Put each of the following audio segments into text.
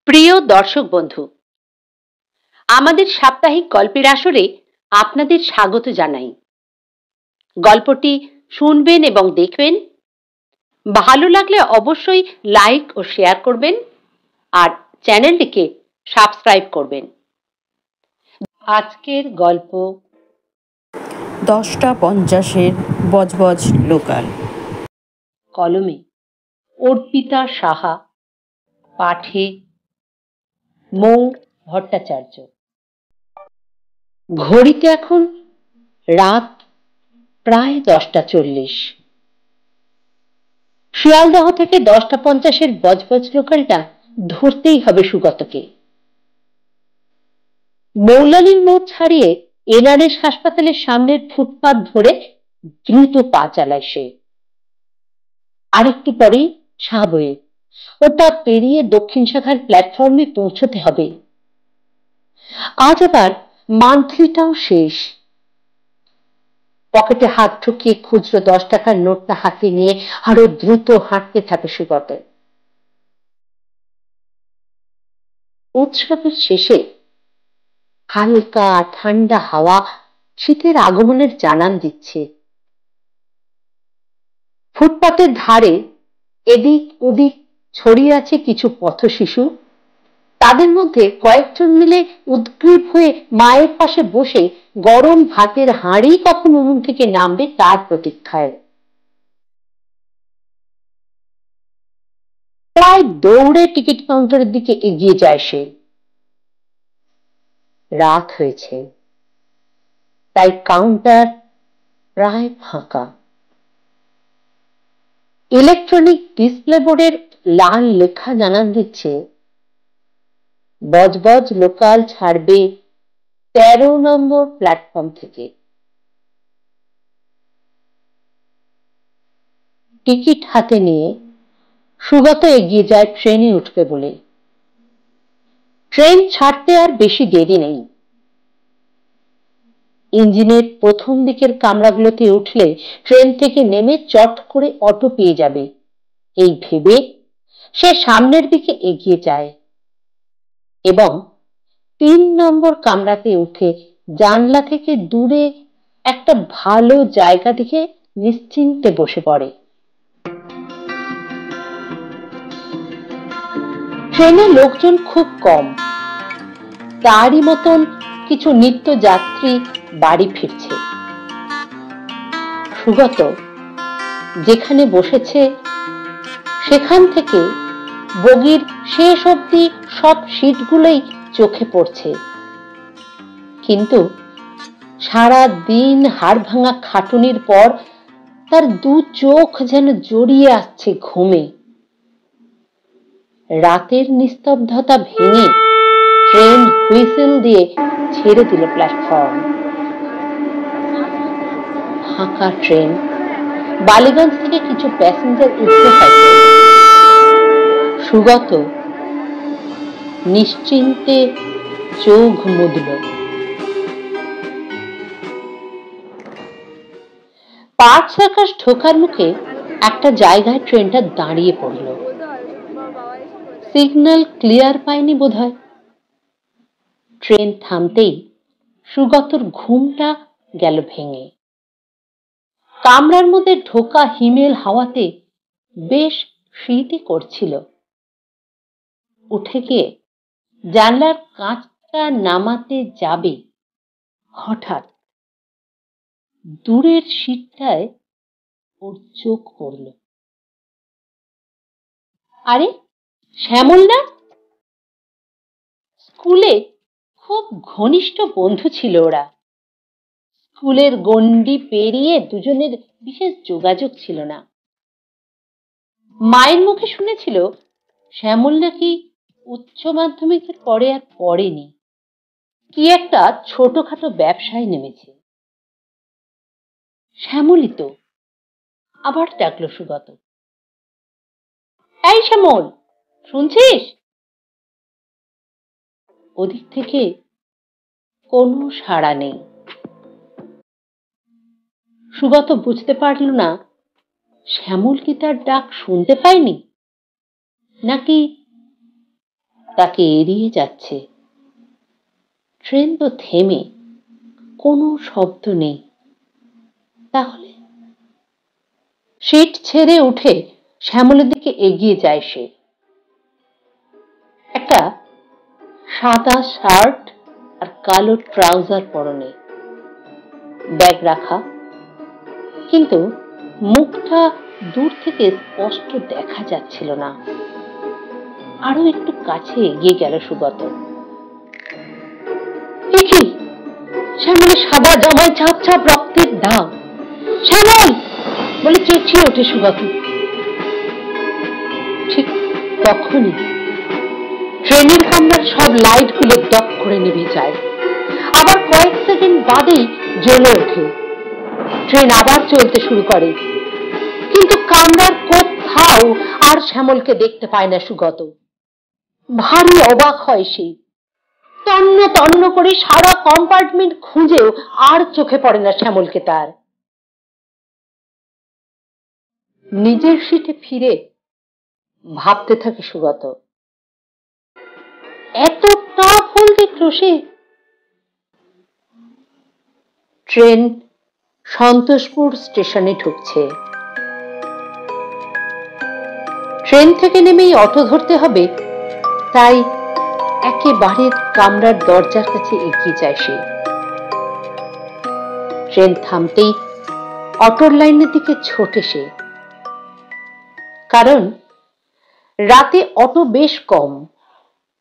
প্রিয় দর্শক বন্ধু, আমাদের সাপ্তাহিক গল্পের আসরে আপনাদের স্বাগত জানাই। গল্পটি শুনবেন এবং দেখবেন। ভালো লাগলে অবশ্যই লাইক ও শেয়ার করবেন আর চ্যানেলটিকে সাবস্ক্রাইব করবেন। আজকের গল্প 10টা 50-এর বজবজ লোকাল। কলমে অর্পিতা সাহা, পাঠে মৌ ভট্টাচার্য। ঘড়িতে এখন রাত প্রায় 10:40। শিয়ালদহ থেকে 10টা 50-এর বজবজ লোকালটা ধরতেই হবে সুগতকে। মৌলালীর মোড় ছাড়িয়ে এনআরএস হাসপাতালের সামনের ফুটপাত ধরে দ্রুত পা চালায় সে। আরেকটু পরেই সাবয়ে, ওটা পেরিয়ে দক্ষিণ শাখার প্ল্যাটফর্মে পৌঁছতে হবে। আজ আবার মান্থলিটাও শেষ। পকেটে হাত ঢুকিয়ে খুচরো 10 টাকার নোটটা হাতে নিয়ে আরো দ্রুত হাঁটতে থাকে সুগত। উৎসবের শেষে হালকা ঠান্ডা হাওয়া শীতের আগমনের জানান দিচ্ছে। ফুটপাতের ধারে এদিক ওদিক ছড়িয়ে আছে কিছু পথ শিশু। তাদের মধ্যে কয়েকজন মিলে উদ্গ্রীব হয়ে মায়ের পাশে বসে গরম ভাতের হাঁড়ি কখন উনুন থেকে নামবে তার প্রতীক্ষায়। প্রায় দৌড়ে টিকিট কাউন্টারের দিকে এগিয়ে যায় সে। রাত হয়েছে, তাই কাউন্টার প্রায় ফাঁকা। ইলেকট্রনিক ডিসপ্লে বোর্ডের লাল লেখা জানান দিচ্ছে বজবজ লোকাল ছাড়বে 13 নম্বর প্ল্যাটফর্ম থেকে। টিকিট হাতে নিয়ে সুগত এগিয়ে যায় ট্রেনে উঠবে বলে। ট্রেন ছাড়তে আর বেশি দেরি নেই। ইঞ্জিনের প্রথম দিকের কামরাগুলোতে উঠলে ট্রেন থেকে নেমে চট করে অটো পেয়ে যাবে, এই ভেবে সে সামনের দিকে এগিয়ে যায় এবং 3 নম্বর কামরাতে উঠে জানলা থেকে দূরে একটা ভালো জায়গা দেখে নিশ্চিন্তে বসে পড়ে। ট্রেনে লোকজন খুব কম। তারই মতন কিছু নিত্য যাত্রী বাড়ি ফিরছে। সুগত যেখানে বসেছে সেখান থেকে বগির শেষ অবধি সব সিটগুলোই চোখে পড়ছে, কিন্তু সারা দিন হাড় ভাঙা খাটুনির পর তার দু চোখ যেন জড়িয়ে আসছে ঘুমে। রাতের নিস্তব্ধতা ভেঙে ট্রেন হুইসেল দিয়ে ছেড়ে দিল প্ল্যাটফর্ম। ফাঁকা ট্রেন। বালিগঞ্জ থেকে কিছু প্যাসেঞ্জার উঠতে থাকে। সুগত নিশ্চিন্তে চোখ মুদল। পার্ক সার্কাস ঢোকার মুখে একটা জায়গায় ট্রেনটা দাঁড়িয়ে পড়ল। সিগন্যাল ক্লিয়ার পায়নি বোধহয়। ট্রেন থামতেই সুগতর ঘুমটা গেল ভেঙে। কামরার মধ্যে ঢোকা হিমেল হাওয়াতে বেশ শীতই করছিল। উঠে গিয়ে জানলার কাঁচটা নামাতে যাবে, হঠাৎ দূরের সিটটায় ওর চোখ পড়ল। আরে শ্যামল না? স্কুলে খুব ঘনিষ্ঠ বন্ধু ছিল ওরা। স্কুলের গণ্ডি পেরিয়ে দুজনের বিশেষ যোগাযোগ ছিল না। মায়ের মুখে শুনেছিল শ্যামল নাকি উচ্চ মাধ্যমিকের পরে আর পড়েনি, কি একটা ছোটখাটো ব্যবসায় নেমেছে। শ্যামলই তো। আবার ডাকলো সুগত, এই শ্যামল, শুনছিস? ওদিক থেকে কোনো সাড়া নেই। সুগত বুঝতে পারল না শ্যামল কি তার ডাক শুনতে পায়নি, নাকি তাকে এড়িয়ে যাচ্ছে। ট্রেন তো থেমে, কোনো শব্দ নেই। তাহলে সিট ছেড়ে উঠে শ্যামলের দিকে এগিয়ে যায় সে। একটা সাদা শার্ট আর কালো ট্রাউজার পরনে, ব্যাগ রাখা, কিন্তু মুখটা দূর থেকে স্পষ্ট দেখা যাচ্ছিল না। আরো একটু কাছে এগিয়ে গেল সুগত। কি শ্যামলের সাদা জামায় ছাপ ছাপ রক্তের দাগ। শ্যামল বলে চেঁচিয়ে ওঠে সুগত। ঠিক তখনই ট্রেনের কামরার সব লাইট গুলো দপ করে নিভে যায়। আবার কয়েক সেকেন্ড বাদেই জ্বলে ওঠে। ট্রেন আবার চলতে শুরু করে, কিন্তু কামরার কোথাও আর শ্যামলকে দেখতে পায় না সুগত। ভারী অবাক হয় সে। তন্ন তন্ন করে সারা কম্পার্টমেন্ট খুঁজেও আর চোখে পড়ে না শ্যামলকে তার। নিজের সিটে ফিরে ভাবতে থাকে সুগত, এতটা ভুল দেখল সে। ট্রেন সন্তোষপুর স্টেশনে ঢুকছে। ট্রেন থেকে নেমেই অটো ধরতে হবে, তাই একেবারে কামরার দরজার কাছে এগিয়ে যায় সে। ট্রেন থামতেই অটোর লাইনের দিকে ছোটে সে, কারণ রাতে অটো বেশ কম,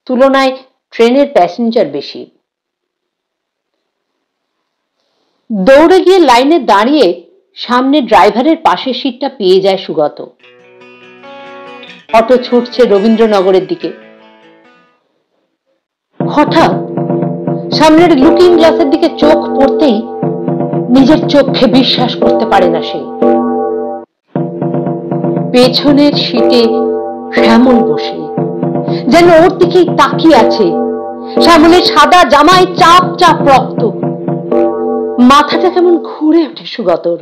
তুলনায় ট্রেনের প্যাসেঞ্জার বেশি। দৌড়ে গিয়ে লাইনে দাঁড়িয়ে সামনে ড্রাইভারের পাশের সিটটা পেয়ে যায় সুগত। অটো ছুটছে রবীন্দ্রনগরের দিকে। হঠাৎ সামনের লুকিং গ্লাসের দিকে চোখ পড়তেই নিজের চোখে বিশ্বাস করতে পারে না সে। পেছনের সিটে শ্যামল বসে, যেন ওর দিকেই তাকিয়ে আছে। শ্যামলের সাদা জামায় চাপ চাপ রক্ত। মাথাটা কেমন ঘুরে ওঠে সুগতর।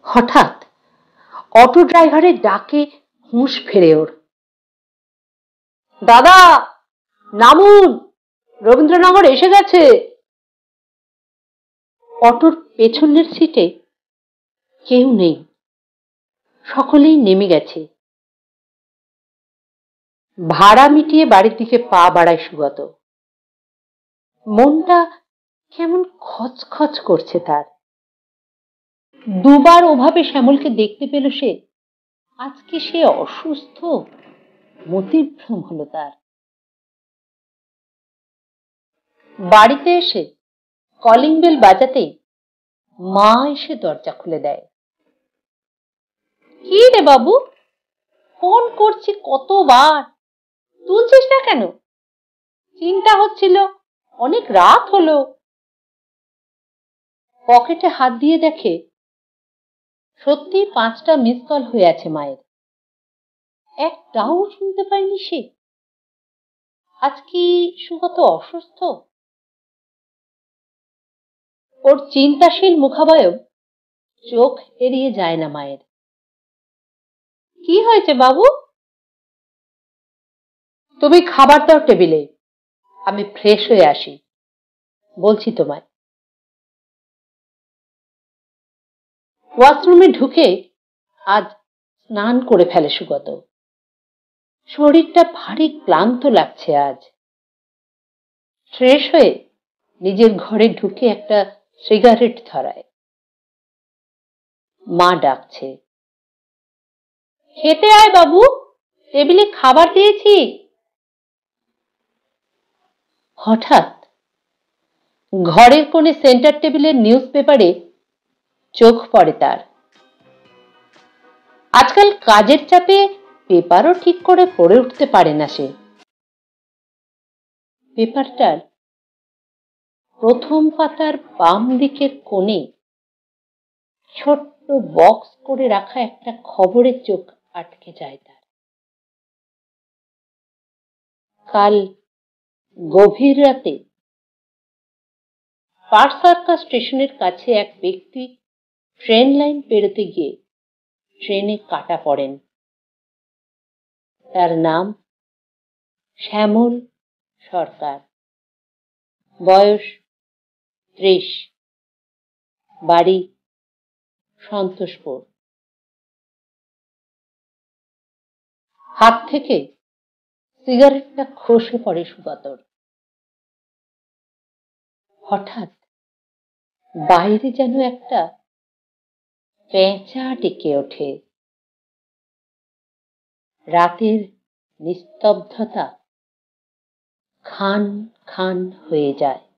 হঠাৎ অটো ড্রাইভারের ডাকে হুঁশ ফেরে ওর। দাদা নামুন, রবীন্দ্রনগর এসে গেছে। অটোর পেছনের সিটে কেউ নেই, সকলেই নেমে গেছে। ভাড়া মিটিয়ে বাড়ির দিকে পা বাড়ায় সুগত। মনটা কেমন খচখচ করছে তার। দুবার ওভাবে শ্যামলকে দেখতে পেল সে। আজকে সে অসুস্থ, মতিভ্রম হলো তার। বাড়িতে এসে কলিং বেল বাজাতেই মা এসে দরজা খুলে দেয়। কি রে বাবু, ফোন করছি কতবার, তুলছিস না কেন? চিন্তা হচ্ছিল, অনেক রাত হলো। পকেটে হাত দিয়ে দেখে সত্যি 5টা মিস কল হয়ে আছে মায়ের। একটাও শুনতে পায়নি সে। আজ কি সুগত অসুস্থ? ওর চিন্তাশীল মুখাবয়ব চোখ এড়িয়ে যায় না মায়ের। কি হয়েছে বাবু? তুমি খাবার দাও টেবিলে, আমি ফ্রেশ হয়ে আসি, বলছি তোমায়। ওয়াশরুমে ঢুকে আজ স্নান করে ফেলে সুগত। শরীরটা ভারী ক্লান্ত লাগছে আজ। ফ্রেশ হয়ে নিজের ঘরে ঢুকে একটা সিগারেট ধরায়। মা ডাকছে, খেতে আয় বাবু, টেবিলে খাবার দিয়েছি। হঠাৎ ঘরের কোণে সেন্টার টেবিলের নিউজ পেপারে চোখ পড়ে তার। আজকাল কাজের চাপে পেপারও ঠিক করে পড়ে উঠতে পারে না সে। পেপারটার প্রথম পাতার বাম দিকের কোণে ছোট্ট বক্স করে রাখা একটা খবরের চোখ আটকে যায় তার। কাল গভীর রাতে পার্ক সার্কাস স্টেশনের কাছে এক ব্যক্তি ট্রেন লাইন পেরোতে গিয়ে ট্রেনে কাটা পড়েন। তার নাম শ্যামল সরকার, বয়স 30, বাড়ি সন্তোষপুর। হাত থেকে সিগারেটটা খসে পড়ে সুকান্তর। হঠাৎ বাইরে যেন একটা পেঁচা ডেকে ওঠে। রাতের নিস্তব্ধতা খান খান হয়ে যায়।